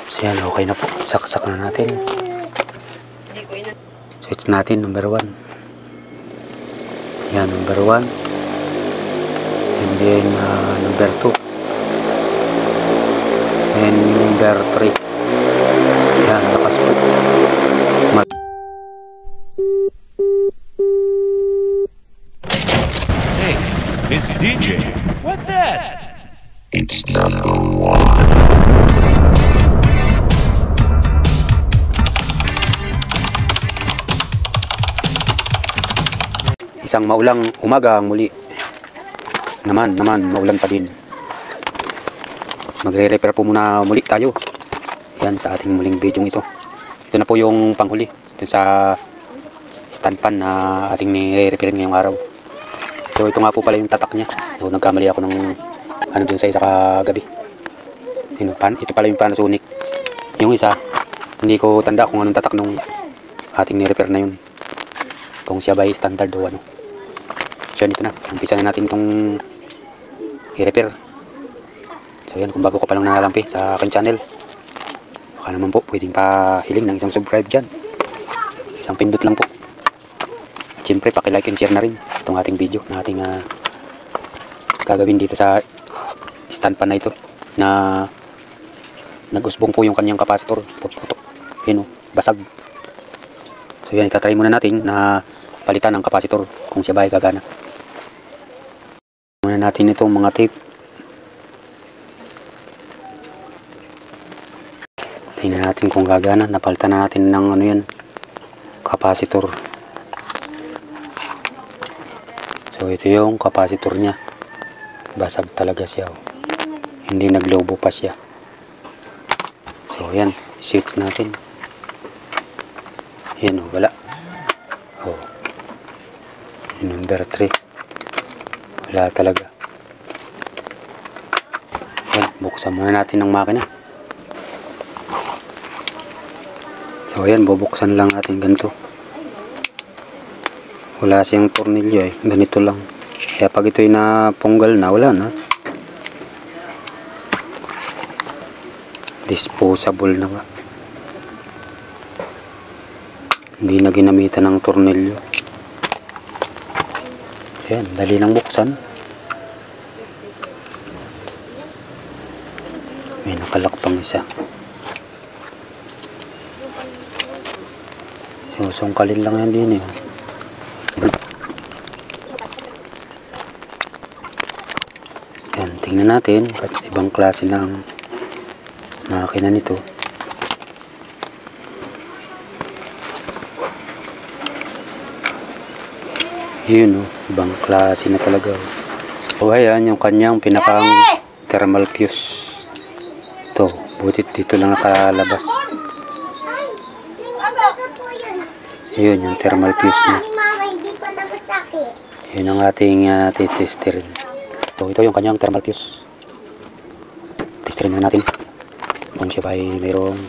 So yan, okay na po. Saksak na natin. Switch natin, number 1. Yan, number 1. And then, number 2. And number 3. Yan, lakas po. Hey, it's DJ. What that? It's number 1. Isang maulang umaga ang muli. Naman, maulan pa din. Magre-repair po muna muli tayo. Yan sa ating muling video ito. Ito na po yung panghuli dun sa stand pan na ating nire-repair ngayong araw. So ito nga po pala yung tatak niya. So, nagkamali ako ng ano dun sa isa kagabi. Ito pala yung Panasonic. Yung isa, hindi ko tanda kung anong tatak nung ating nire-repair na yun. Kung siya ba ay standard o ano. So yan, ito na. Umpisa na natin itong i-repair. So yan, kung bago ka pa lang nanalampi sa aking channel, baka naman po pwedeng pahiling ng isang subscribe dyan. Isang pindot lang po. At syempre, pakilike and share na rin itong ating video na ating gagawin dito sa stand pan na ito na nag-usbong po yung kanyang kapasitor. Putok. Yan o, basag. So yan, itatry muna natin na palitan ang kapasitor kung siya ba ay gagana. Muna natin itong mga tape. Tingnan natin kung gagana. Napalitan na natin ng ano yan, kapasitor. So ito yung kapasitor niya. Basag talaga siya. Hindi naglobo pa siya. So yan, switch natin. Yan o, wala. O. Yung number 3. Wala talaga. Yan, buksan muna natin ang makina. So yan, bubuksan lang natin ganito. Wala siyang tornilyo eh. Ganito lang. Kaya pag ito'y napunggal na, wala na. Disposable na nga. Hindi na ginamitan ng tornilyo. Ayan, dali lang buksan. May nakalak pang isa. Susungkalin lang yan din eh. Ayan, tingnan natin. At ibang klase ng makina nito. Yun o, ibang klase na talaga. So ayan, yung kanyang pinakang thermal fuse. Ito, butit dito lang nakalabas. Yun, yung thermal fuse na. Yun ang ating titesterin. So ito yung kanyang thermal fuse. Testerin na natin kung siya ba ay mayroong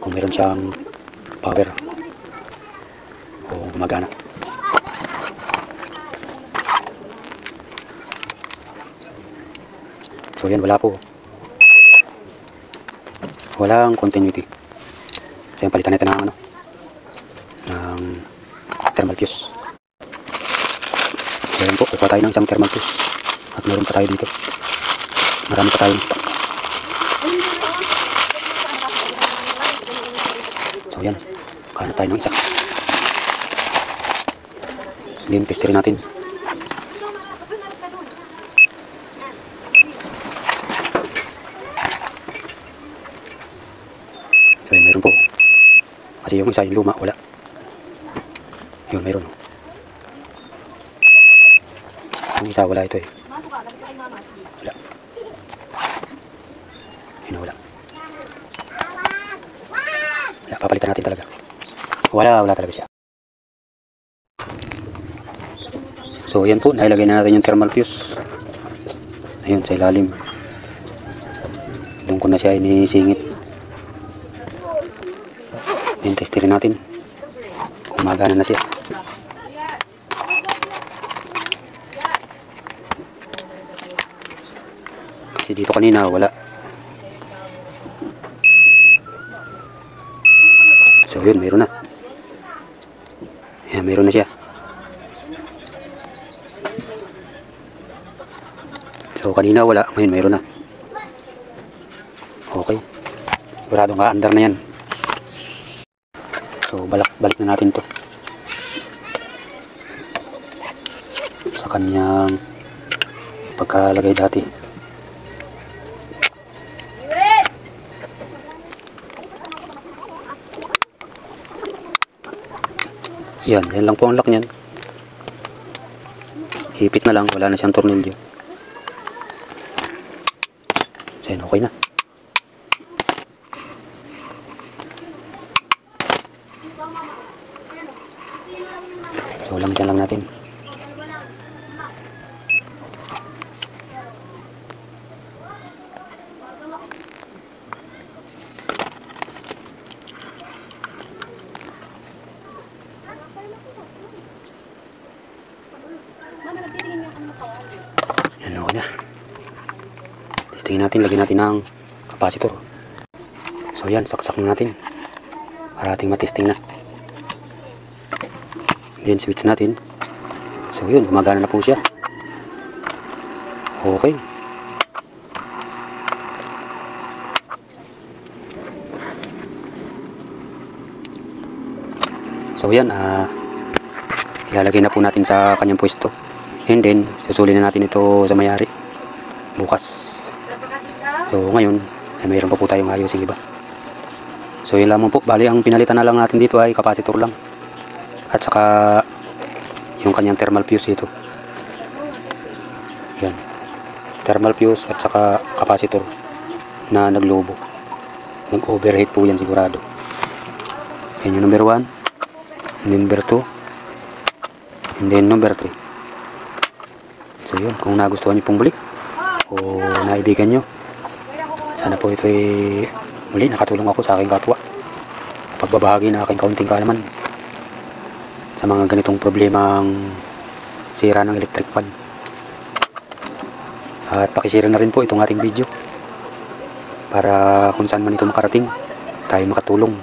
kung mayroon siyang power o gumagana. So yan, wala po. Walang continuity. So yan, palitan natin ng ano, ng thermal fuse. So yan po, kukuha tayo ng isang thermal fuse. At meron pa tayo dito. Marami pa tayo stock. So yan, kuha tayo ng isa. Then testerin natin. So yun, meron po. Kasi yung isa, yung luma, wala. Yun, meron. Yung isa, wala ito eh. Wala. Yun, wala. Wala, papalitan natin talaga. Wala talaga siya. So yan po, nailagay na natin yung thermal fuse. Ayun, sa ilalim. Doon ko na siya inisingit. Then testerin natin. Gumagana na siya. Kasi Kasi dito kanina wala. So yun, mayroon na. Ayan, mayroon na siya. So kanina wala, ngayon mayroon na. Okay. Siguradong ka-under na yan. So balik na natin to sa kanyang pagkalagay dati. Yan lang po ang lock niyan. Hipit na lang, wala na siyang tornilyo. So yan, okay na. So lang natin. Yan, okay na. Testingin natin, lagyan natin ng capacitor. So yan, saksak na natin para ating matesting na. Then switch natin. So yun, gumagana na po siya. Okay. So yan, ilalagay na po natin sa kanyang pwesto. And then, susulin na natin ito sa may-ari bukas. So ngayon, ay mayroon pa po tayong ayosing iba. So yun lamang po, bali ang pinalitan na lang natin dito ay capacitor lang. At saka yung kanyang thermal fuse ito. Yan. Thermal fuse at saka capacitor na naglobo. Nag-overheat po yan sigurado. Yan yung number 1, number 2, and then number 3. So yun, kung nagustuhan nyo pong balik o naibigan nyo, sana po ito ay muli nakatulong ako sa aking kapwa. Pagbabahagi na aking kaunting kaalaman sa mga ganitong problemang sira ng electric fan. At pakishare na rin po itong ating video para kung saan man ito makarating, tayo makatulong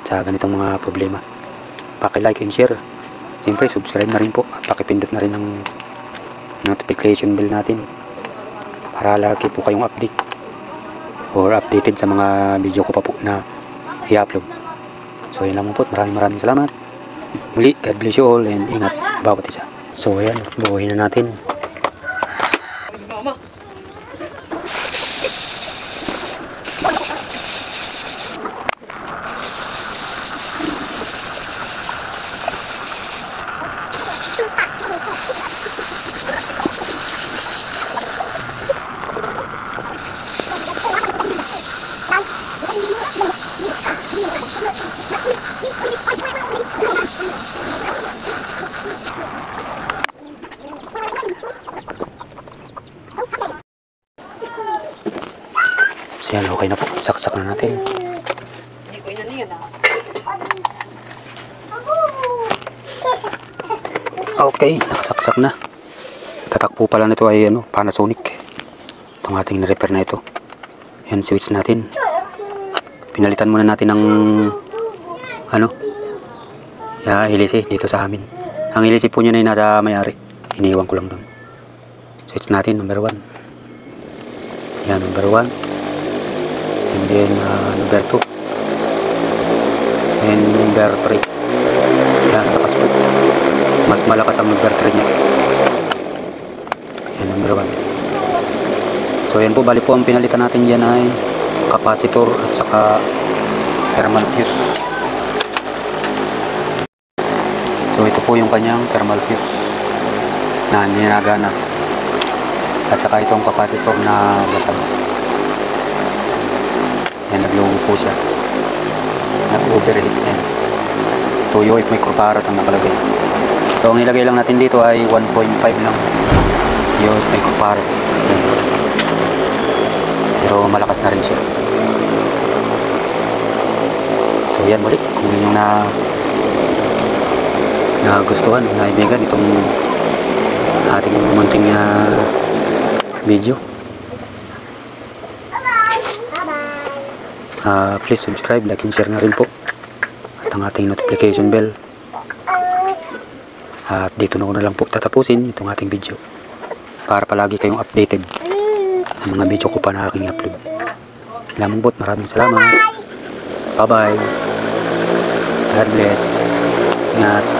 sa ganitong mga problema. Paki-like and share. Siyempre, subscribe na rin po at pakipindot na rin ng notification bell natin para lagi po kayong update or updated sa mga video ko pa po na i-upload. So yun lang po, maraming salamat. Muli, God bless you all and ingat bawat isa. So ayan, buuhin na natin. So yan, okay na po. Saksak na natin. Okay, nakasaksak na. Tatakpo pala nito ay Panasonic. Itong ating na-repair na ito. Yan, switch natin. Pinalitan muna natin ng hélice dito sa amin. Ang hélice po niya na nasa may-ari. Iniwan ko lang doon. Switch natin, number 1. Yan, number 1. And then number 2 and number 3. Yan, takas po. Mas malakas ang number 3 niya. Yan, number 1. So yan po, bali po ang pinalitan natin dyan ay capacitor at saka thermal fuse. So ito po yung kanyang thermal fuse na ninagana at saka itong capacitor na basag. Yan, naglogo po siya. Nag-overheat yan. Tuyo at microfarad ang nakalagay. So ang nilagay lang natin dito ay 1.5 lang. Tuyo at microfarad. Pero malakas na rin siya. So yan, muli. Kung inyong nagustuhan, naibigan itong ating munting video, Please subscribe, like, and share na rin po. At ang ating notification bell. At dito na ko na lang po tatapusin itong ating video. Para palagi kayong updated sa mga video ko pa na aking upload. Lamang po, maraming salamat. Bye-bye. God bless. Ingat.